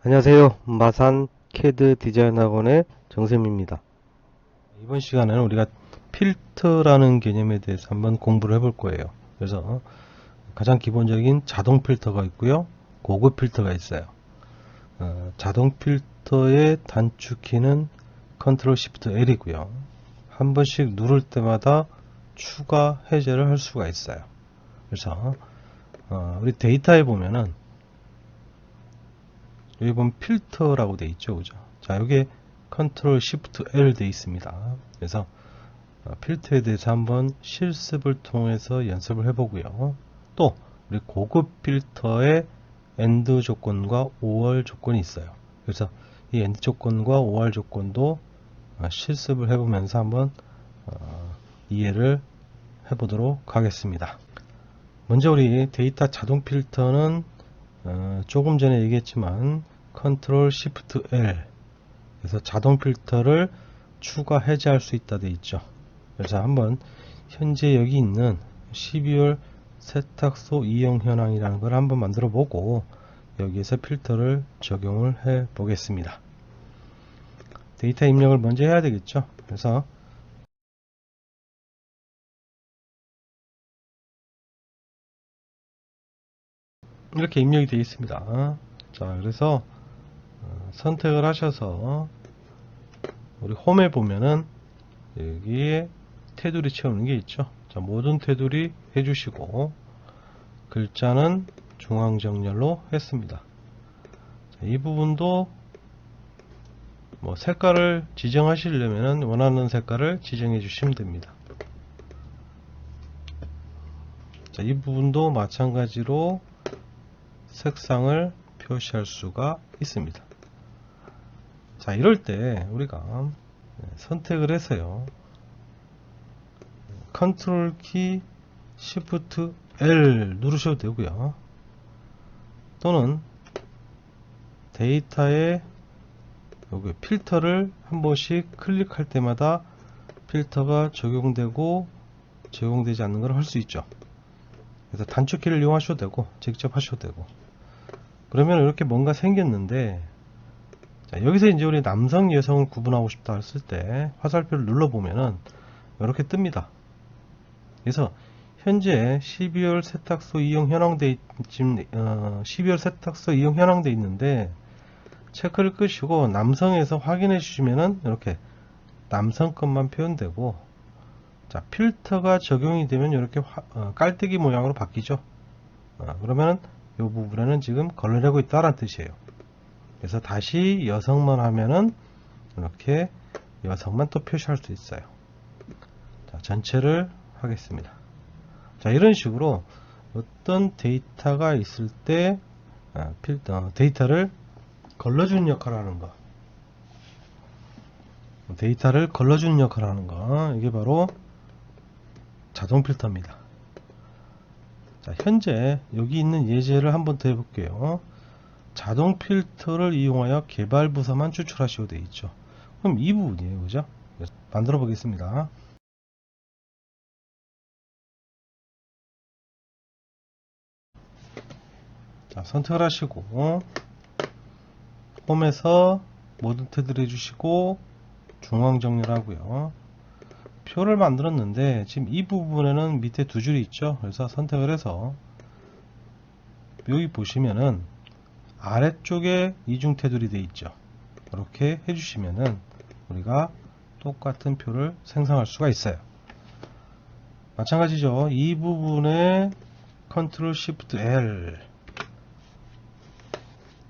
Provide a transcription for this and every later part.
안녕하세요. 마산 캐드 디자인 학원의 정쌤입니다. 이번 시간에는 우리가 필터라는 개념에 대해서 한번 공부를 해볼 거예요. 그래서 가장 기본적인 자동 필터가 있고요. 고급 필터가 있어요. 자동 필터의 단축키는 컨트롤 시프트 L이고요. 한 번씩 누를 때마다 추가 해제를 할 수가 있어요. 그래서 우리 데이터에 보면은 여기 보면 필터라고 돼 있죠, 그죠? 자, 여기에 컨트롤 시프트 L 돼 있습니다. 그래서 필터에 대해서 한번 실습을 통해서 연습을 해보고요. 또 우리 고급 필터의 AND 조건과 OR 조건이 있어요. 그래서 이 AND 조건과 OR 조건도 실습을 해보면서 한번 이해를 해보도록 하겠습니다. 먼저 우리 데이터 자동 필터는 조금 전에 얘기했지만 컨트롤 시프트 L, 그래서 자동 필터를 추가 해제할 수 있다 돼 있죠. 그래서 한번 현재 여기 있는 12월 세탁소 이용 현황이라는 걸 한번 만들어 보고 여기에서 필터를 적용을 해 보겠습니다. 데이터 입력을 먼저 해야 되겠죠. 그래서 이렇게 입력이 되어 있습니다. 자, 그래서 선택을 하셔서 우리 홈에 보면은 여기에 테두리 채우는 게 있죠. 자, 모든 테두리 해주시고 글자는 중앙 정렬로 했습니다. 자, 이 부분도 뭐 색깔을 지정하시려면 원하는 색깔을 지정해 주시면 됩니다. 자, 이 부분도 마찬가지로 색상을 표시할 수가 있습니다. 자, 이럴 때 우리가 선택을 해서요, 컨트롤 키 시프트 L 누르셔도 되고요, 또는 데이터에 여기 필터를 한 번씩 클릭할 때마다 필터가 적용되고 적용되지 않는 걸 할 수 있죠. 그래서 단축키를 이용하셔도 되고 직접 하셔도 되고. 그러면 이렇게 뭔가 생겼는데, 자, 여기서 이제 우리 남성 여성을 구분하고 싶다 했을 때 화살표를 눌러보면은 이렇게 뜹니다. 그래서 현재 12월 세탁소 이용 현황돼 12월 세탁소 이용 현황돼 있는데, 체크를 끄시고 남성에서 확인해 주시면은 이렇게 남성 것만 표현되고, 자, 필터가 적용이 되면 이렇게 깔때기 모양으로 바뀌죠. 그러면은 이 부분에는 지금 걸러내고 있다는 뜻이에요. 그래서 다시 여성만 하면은 이렇게 여성만 또 표시할 수 있어요. 자, 전체를 하겠습니다. 자, 이런 식으로 어떤 데이터가 있을 때 데이터를 걸러주는 역할을 하는 거, 데이터를 걸러주는 역할을 하는 거, 이게 바로 자동 필터입니다. 자, 현재 여기 있는 예제를 한번 더 해볼게요. 자동 필터를 이용하여 개발 부서만 추출하시고 되어 있죠. 그럼 이 부분이에요, 그죠? 만들어 보겠습니다. 자, 선택을 하시고 홈에서 모든 테두리 해주시고 중앙 정렬하고요. 표를 만들었는데 지금 이 부분에는 밑에 두 줄이 있죠. 그래서 선택을 해서 여기 보시면은 아래쪽에 이중 테두리 되어 있죠. 이렇게 해주시면은 우리가 똑같은 표를 생성할 수가 있어요. 마찬가지죠. 이 부분에 컨트롤 시프트 L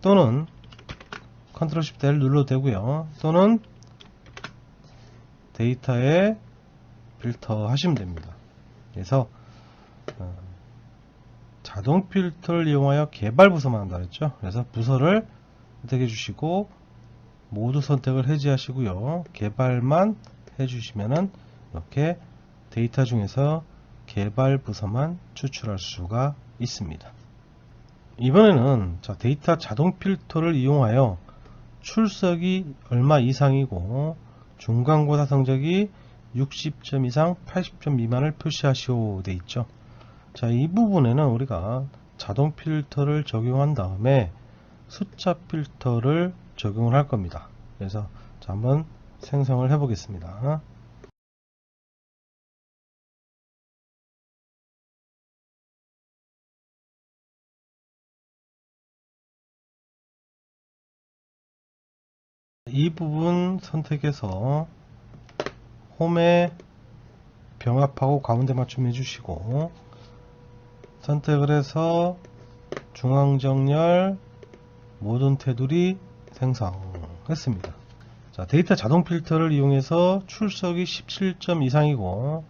또는 컨트롤 시프트 L 눌러도 되고요. 또는 데이터에 필터 하시면 됩니다. 그래서 자동 필터를 이용하여 개발 부서만 한다 그랬죠. 그래서 부서를 선택해 주시고 모두 선택을 해제하시고요. 개발만 해주시면은 이렇게 데이터 중에서 개발 부서만 추출할 수가 있습니다. 이번에는 자, 데이터 자동 필터를 이용하여 출석이 얼마 이상이고 중간고사 성적이 60점 이상 80점 미만을 표시하시오 돼 있죠. 자, 이 부분에는 우리가 자동 필터를 적용한 다음에 숫자 필터를 적용을 할 겁니다. 그래서 자, 한번 생성을 해 보겠습니다. 이 부분 선택해서 홈에 병합하고 가운데 맞춤 해주시고, 선택을 해서 중앙정렬 모든 테두리 생성했습니다. 자, 데이터 자동 필터를 이용해서 출석이 17점 이상이고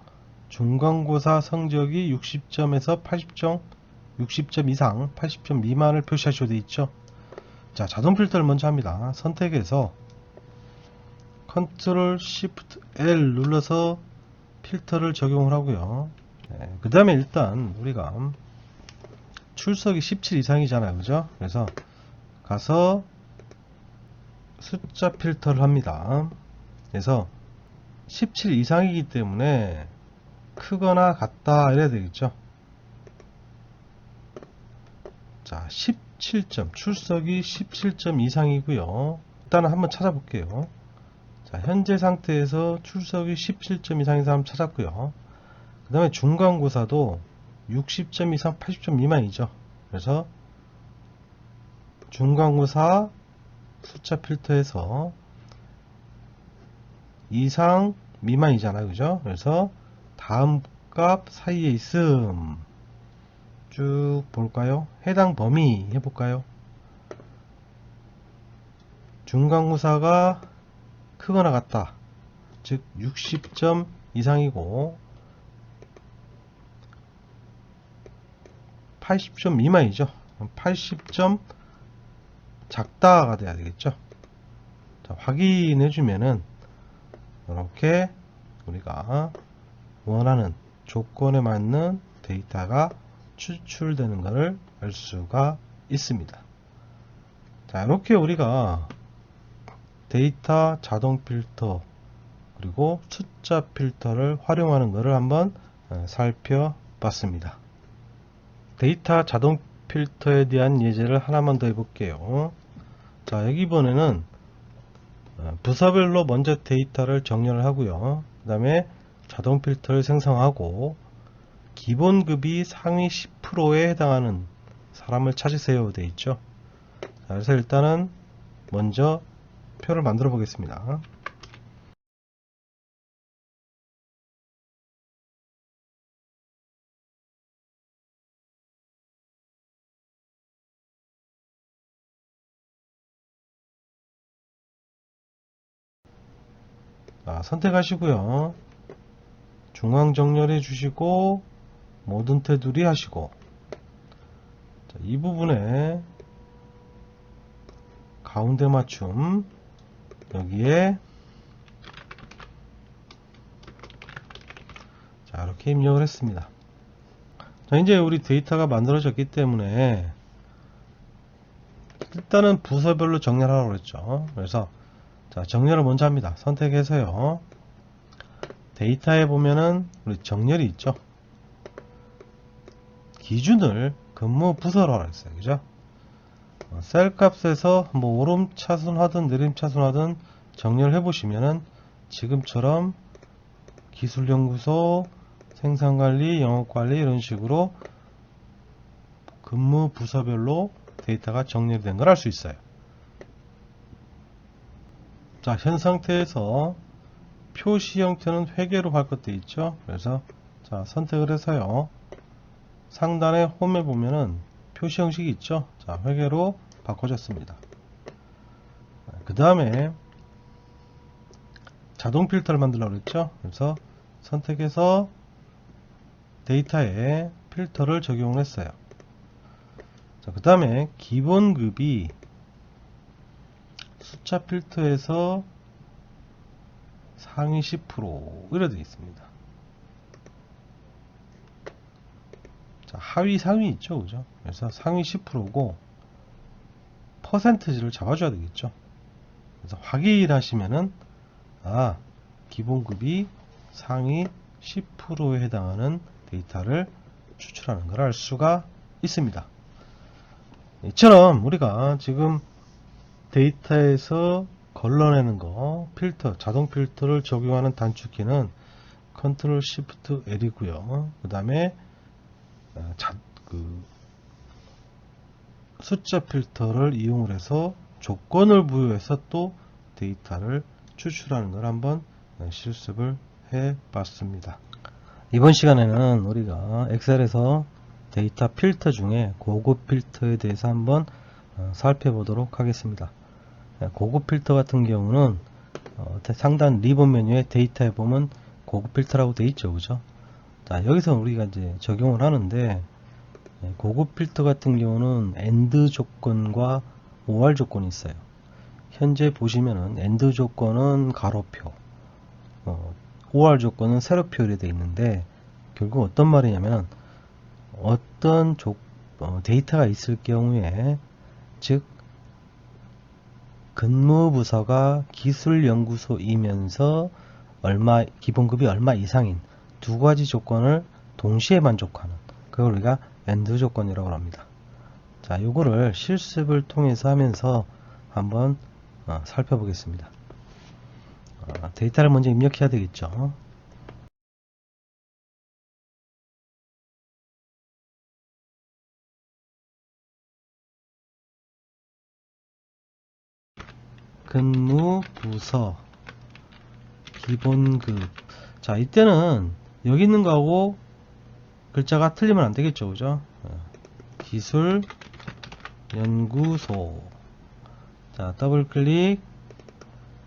중간고사 성적이 60점에서 80점, 60점 이상, 80점 미만을 표시하셔도 되어 있죠. 자, 자동 필터를 먼저 합니다. 선택해서 Ctrl Shift L 눌러서 필터를 적용을 하고요. 네, 그 다음에 일단 우리가 출석이 17 이상이잖아요. 그죠? 그래서 가서 숫자 필터를 합니다. 그래서 17 이상이기 때문에 크거나 같다 이래야 되겠죠. 자, 17점, 출석이 17점 이상이고요. 일단은 한번 찾아볼게요. 자, 현재 상태에서 출석이 17점 이상인 사람 찾았고요. 그 다음에 중간고사도 60점 이상 80점 미만이죠. 그래서 중간고사 숫자 필터에서 이상 미만이잖아요. 그죠? 그래서 다음 값 사이에 있음 쭉 볼까요? 해당 범위 해볼까요? 중간고사가 크거나 같다. 즉 60점 이상이고 80점 미만이죠. 80점 작다가 돼야 되겠죠. 자, 확인해 주면은 이렇게 우리가 원하는 조건에 맞는 데이터가 추출되는 것을 알 수가 있습니다. 자, 이렇게 우리가 데이터 자동 필터 그리고 숫자 필터를 활용하는 것을 한번 살펴봤습니다. 데이터 자동 필터에 대한 예제를 하나만 더 해볼게요. 자, 여기 이번에는 부서별로 먼저 데이터를 정렬을 하고요. 그 다음에 자동 필터를 생성하고 기본급이 상위 10%에 해당하는 사람을 찾으세요 되어 있죠. 자, 그래서 일단은 먼저 표를 만들어 보겠습니다. 자, 선택하시고요. 중앙 정렬해 주시고 모든 테두리 하시고, 자, 이 부분에 가운데 맞춤 여기에 자, 이렇게 입력을 했습니다. 자, 이제 우리 데이터가 만들어졌기 때문에 일단은 부서별로 정렬하라고 그랬죠. 그래서 자, 정렬을 먼저 합니다. 선택해서요. 데이터에 보면은 우리 정렬이 있죠. 기준을 근무 부서로 하라 했어요. 그죠? 셀 값에서 뭐 오름 차순하든 내림 차순하든 정렬해 보시면은 지금처럼 기술연구소, 생산관리, 영업관리 이런 식으로 근무 부서별로 데이터가 정렬된 걸 알 수 있어요. 자, 현 상태에서 표시 형태는 회계로 할 것도 있죠. 그래서 자, 선택을 해서요. 상단에 홈에 보면은 표시 형식이 있죠. 자, 회계로 바꿔줬습니다. 그 다음에 자동 필터를 만들려고 그랬죠. 그래서 선택해서 데이터에 필터를 적용을 했어요. 자, 그 다음에 기본급이 숫자 필터에서 상위 10% 이래 되어 있습니다. 자, 하위 상위 있죠. 그죠? 그래서 상위 10%고 퍼센트지를 잡아줘야 되겠죠. 그래서 확인하시면은 기본급이 상위 10%에 해당하는 데이터를 추출하는 걸 알 수가 있습니다. 이처럼 우리가 지금 데이터에서 걸러내는 거, 필터, 자동 필터를 적용하는 단축키는 컨트롤 시프트 L이고요. 그 다음에 숫자 필터를 이용을 해서 조건을 부여해서 또 데이터를 추출하는 걸 한번 실습을 해 봤습니다. 이번 시간에는 우리가 엑셀에서 데이터 필터 중에 고급 필터에 대해서 한번 살펴보도록 하겠습니다. 고급 필터 같은 경우는 상단 리본 메뉴에 데이터에 보면 고급 필터라고 되어 있죠, 그죠? 자, 여기서 우리가 이제 적용을 하는데, 고급 필터 같은 경우는 AND 조건과 OR 조건이 있어요. 현재 보시면은 AND 조건은 가로표, OR 조건은 세로표로 되어 있는데, 결국 어떤 말이냐면 어떤 데이터가 있을 경우에, 즉 근무부서가 기술연구소이면서 기본급이 얼마 이상인 두 가지 조건을 동시에 만족하는, 그걸 우리가 AND 조건이라고 합니다. 자, 요거를 실습을 통해서 하면서 한번 살펴보겠습니다. 데이터를 먼저 입력해야 되겠죠. 근무부서 기본급. 자, 이때는 여기 있는 거하고 글자가 틀리면 안 되겠죠, 그죠? 기술연구소. 자, 더블 클릭,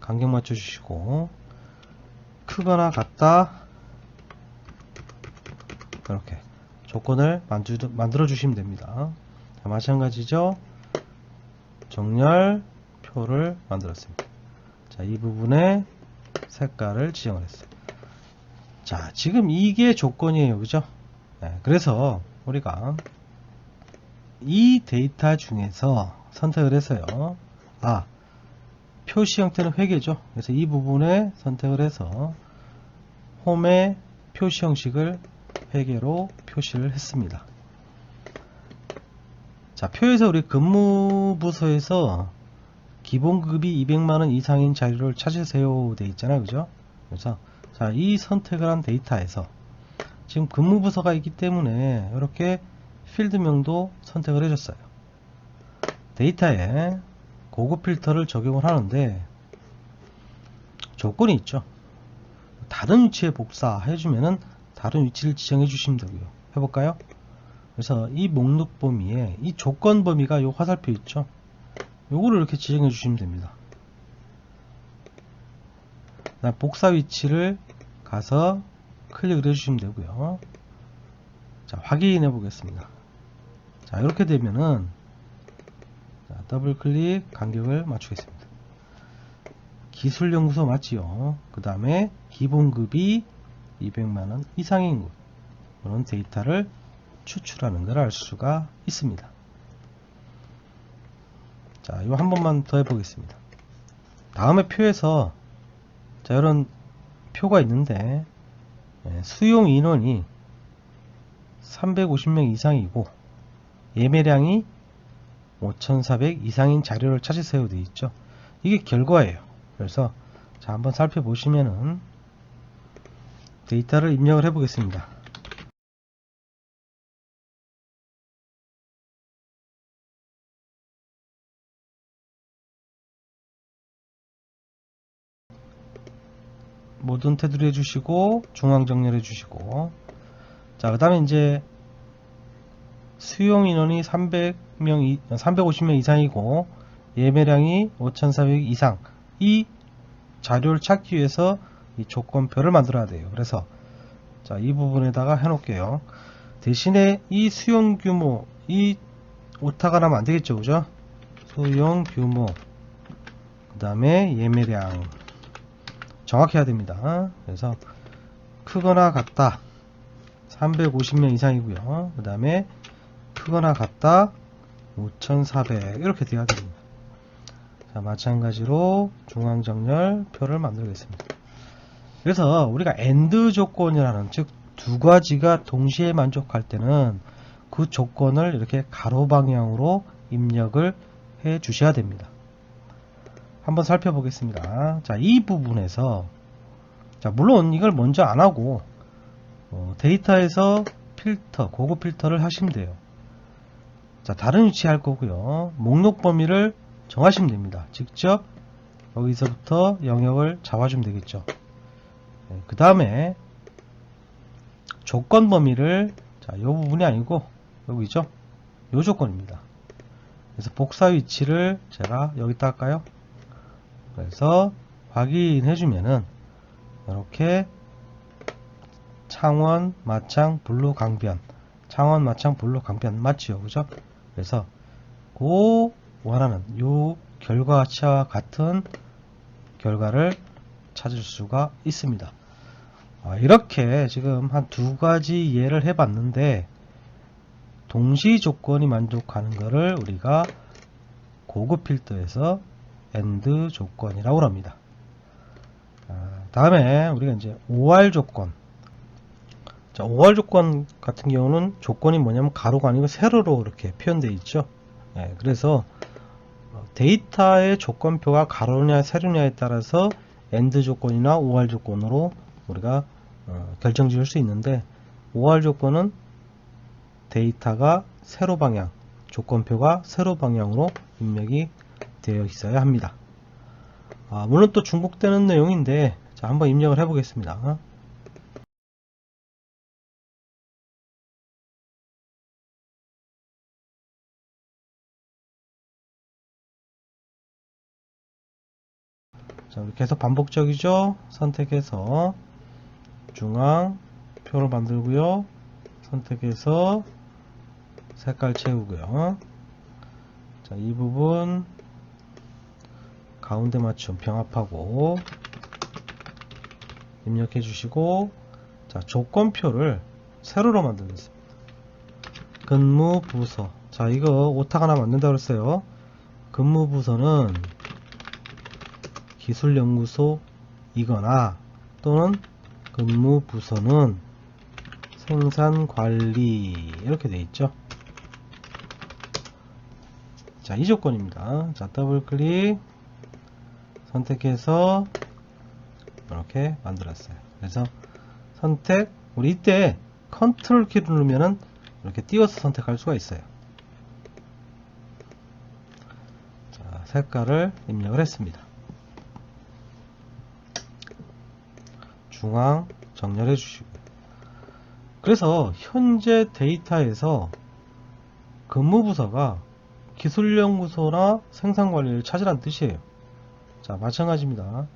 간격 맞춰 주시고, 크거나 같다, 이렇게 조건을 만들어 주시면 됩니다. 자, 마찬가지죠. 정렬표를 만들었습니다. 자, 이 부분에 색깔을 지정을 했어요. 자, 지금 이게 조건이에요, 그죠? 네, 그래서 우리가 이 데이터 중에서 선택을 해서요. 표시 형태는 회계죠. 그래서 이 부분에 선택을 해서 홈의 표시 형식을 회계로 표시를 했습니다. 자, 표에서 우리 근무부서에서 기본급이 200만원 이상인 자료를 찾으세요 돼 있잖아요, 그죠? 그래서 자, 이 선택을 한 데이터에서 지금 근무부서가 있기 때문에 이렇게 필드명도 선택을 해줬어요. 데이터에 고급 필터를 적용을 하는데 조건이 있죠. 다른 위치에 복사해주면은 다른 위치를 지정해 주시면 되고요. 해볼까요? 그래서 이 목록 범위에 이 조건 범위가 요 화살표 있죠. 요거를 이렇게 지정해 주시면 됩니다. 복사 위치를 가서 클릭을 해주시면 되고요. 자, 확인해 보겠습니다. 자, 이렇게 되면은 더블 클릭, 간격을 맞추겠습니다. 기술연구소 맞지요? 그 다음에 기본급이 200만원 이상인 곳, 그런 데이터를 추출하는 걸 알 수가 있습니다. 자, 이거 한 번만 더 해보겠습니다. 다음에 표에서 자, 이런 표가 있는데 수용 인원이 350명 이상이고 예매량이 5,400 이상인 자료를 찾으세요 되어 있죠. 이게 결과예요. 그래서 자, 한번 살펴보시면은 데이터를 입력을 해 보겠습니다. 모든 테두리 해주시고 중앙 정렬해 주시고, 자, 그 다음에 이제 수용 인원이 350명 이상이고 예매량이 5,400 이상, 이 자료를 찾기 위해서 이 조건표를 만들어야 돼요. 그래서 자, 이 부분에다가 해 놓을게요. 대신에 이 수용 규모, 이 오타가 나면 안 되겠죠, 그죠? 수용 규모, 그 다음에 예매량 정확히 해야 됩니다. 그래서 크거나 같다 350명 이상이고요. 그 다음에 크거나 같다 5,400 이렇게 돼야 됩니다. 자, 마찬가지로 중앙정렬 표를 만들겠습니다. 그래서 우리가 AND 조건이라는, 즉 두 가지가 동시에 만족할 때는 그 조건을 이렇게 가로 방향으로 입력을 해 주셔야 됩니다. 한번 살펴보겠습니다. 자, 이 부분에서 자, 물론 이걸 먼저 안 하고 데이터에서 필터, 고급 필터를 하시면 돼요. 자, 다른 위치 할 거고요. 목록 범위를 정하시면 됩니다. 직접 여기서부터 영역을 잡아주면 되겠죠. 네, 그 다음에 조건 범위를 자, 이 부분이 아니고 여기죠. 이 조건입니다. 그래서 복사 위치를 제가 여기다 할까요? 그래서 확인해 주면은 이렇게 창원, 마창, 블루, 강변, 창원, 마창, 블루, 강변 맞지요, 그죠? 그래서 그 원하는 요 결과치와 같은 결과를 찾을 수가 있습니다. 이렇게 지금 한 두 가지 예를 해봤는데 동시 조건이 만족하는 것을 우리가 고급 필터에서 AND 조건이라고 합니다. 다음에 우리가 이제 OR 조건. 자, OR 조건 같은 경우는 조건이 뭐냐면 가로가 아니고 세로로 이렇게 표현되어 있죠. 네, 그래서 데이터의 조건표가 가로냐 세로냐에 따라서 AND 조건이나 OR 조건으로 우리가 결정 지을 수 있는데 OR 조건은 데이터가 세로 방향, 조건표가 세로 방향으로 입력이 되어 있어야 합니다. 물론 또 중복되는 내용인데 자, 한번 입력을 해 보겠습니다. 자, 계속 반복적이죠. 선택해서 중앙 표를 만들고요. 선택해서 색깔 채우고요. 자, 이 부분 가운데 맞춤 병합하고 입력해 주시고, 자, 조건표를 세로로 만들겠습니다. 근무 부서. 자, 이거 오타가 하나 만든다고 그랬어요. 근무 부서는 기술연구소이거나 또는 근무 부서는 생산관리 이렇게 되어 있죠. 자, 이 조건입니다. 자, 더블 클릭 선택해서 이렇게 만들었어요. 그래서 선택, 우리 이때 컨트롤 키를 누르면은 이렇게 띄워서 선택할 수가 있어요. 자, 색깔을 입력을 했습니다. 중앙 정렬해 주시고, 그래서 현재 데이터에서 근무부서가 기술연구소나 생산관리를 찾으라는 뜻이에요. 자, 마찬가지입니다.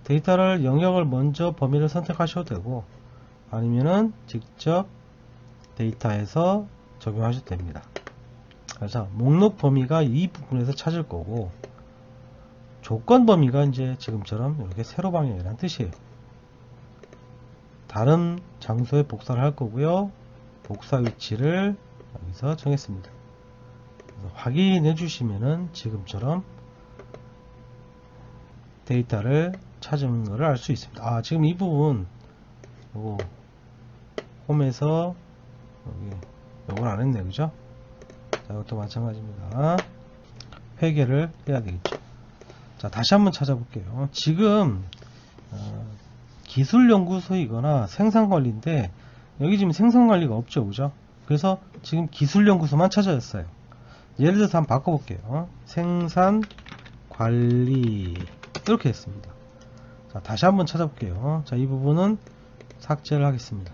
데이터를 영역을 먼저 범위를 선택하셔도 되고 아니면은 직접 데이터에서 적용하셔도 됩니다. 그래서 목록 범위가 이 부분에서 찾을 거고 조건 범위가 이제 지금처럼 이렇게 세로 방향이라는 뜻이에요. 다른 장소에 복사를 할 거고요. 복사 위치를 여기서 정했습니다. 확인해 주시면은 지금처럼 데이터를 찾은 것을 알 수 있습니다. 지금 이 부분 요거 홈에서 여기 요걸 안 했네, 그죠? 자, 이것도 마찬가지입니다. 회계를 해야 되겠죠. 자, 다시 한번 찾아볼게요. 지금 기술연구소이거나 생산관리인데 여기 지금 생산관리가 없죠, 그죠? 그래서 지금 기술연구소만 찾아졌어요. 예를 들어서 한번 바꿔볼게요. 생산관리 이렇게 했습니다. 자, 다시 한번 찾아볼게요. 자, 이 부분은 삭제를 하겠습니다.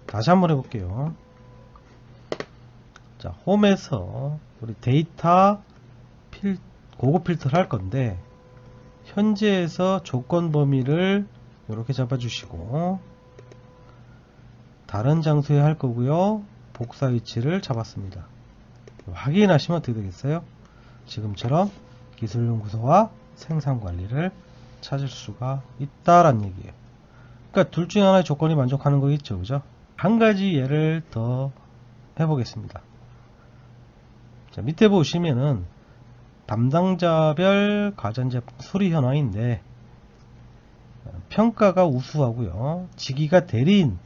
다시 한번 해볼게요. 자, 홈에서 우리 데이터 고급 필터를 할 건데 현재에서 조건 범위를 이렇게 잡아주시고 다른 장소에 할 거고요. 복사 위치를 잡았습니다. 확인하시면 어떻게 되겠어요? 지금처럼 기술연구소와 생산관리를 찾을 수가 있다라는 얘기예요. 그러니까 둘 중에 하나의 조건이 만족하는 거겠죠, 그죠? 한 가지 예를 더 해보겠습니다. 자, 밑에 보시면은 담당자별 가전제품 수리 현황인데 평가가 우수하고요. 직위가 대리인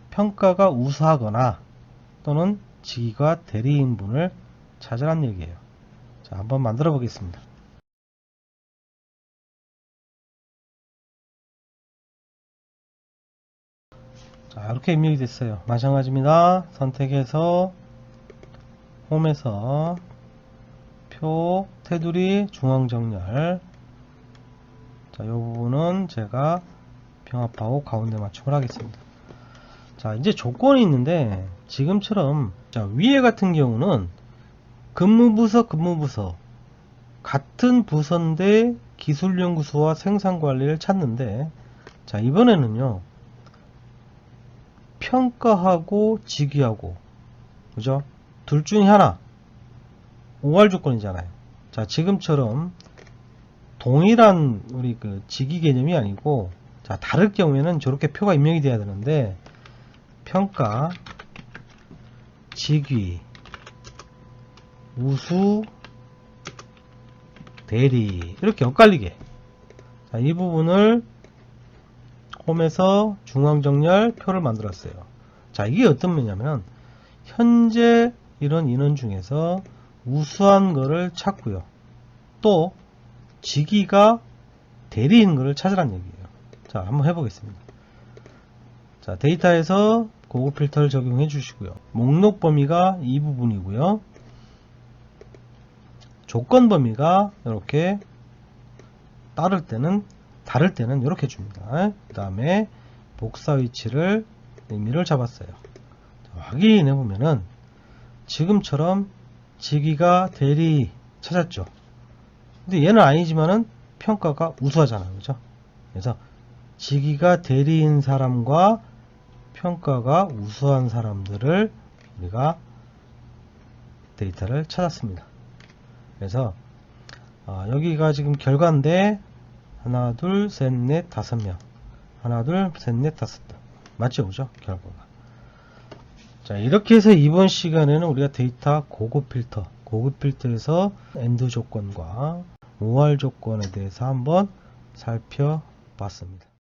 평가가 우수하거나 또는 직위가 대리인분을 찾으란 얘기예요. 자, 한번 만들어 보겠습니다. 자, 이렇게 입력이 됐어요. 마찬가지입니다. 선택해서 홈에서 표 테두리 중앙정렬. 자, 이 부분은 제가 병합하고 가운데 맞춤을 하겠습니다. 자, 이제 조건이 있는데 지금처럼 자, 위에 같은 경우는 근무부서 같은 부서인데 기술연구소와 생산관리를 찾는데, 자, 이번에는요 평가하고 직위하고, 그죠? 둘 중에 하나 5할 조건이잖아요. 자, 지금처럼 동일한 우리 그 직위 개념이 아니고, 자, 다를 경우에는 저렇게 표가 입력이 돼야 되는데, 평가, 직위, 우수, 대리, 이렇게 엇갈리게. 자, 이 부분을 홈에서 중앙정렬 표를 만들었어요. 자, 이게 어떤 면이냐면 현재 이런 인원 중에서 우수한 거를 찾고요. 또 직위가 대리인 거를 찾으란 얘기예요. 자, 한번 해보겠습니다. 자, 데이터에서 고급 필터를 적용해 주시고요. 목록 범위가 이 부분이고요. 조건 범위가 이렇게 다를 때는 이렇게 줍니다. 그 다음에 복사 위치를 의미를 잡았어요. 자, 확인해 보면은 지금처럼 직위가 대리 찾았죠. 근데 얘는 아니지만은 평가가 우수하잖아요. 그죠? 그래서 직위가 대리인 사람과 평가가 우수한 사람들을 우리가 데이터를 찾았습니다. 그래서 여기가 지금 결과인데 하나, 둘, 셋, 넷, 5명. 하나, 둘, 셋, 넷, 5명. 맞죠? 그죠? 결과가. 자, 이렇게 해서 이번 시간에는 우리가 데이터 고급 필터에서 엔드 조건과 OR 조건에 대해서 한번 살펴봤습니다.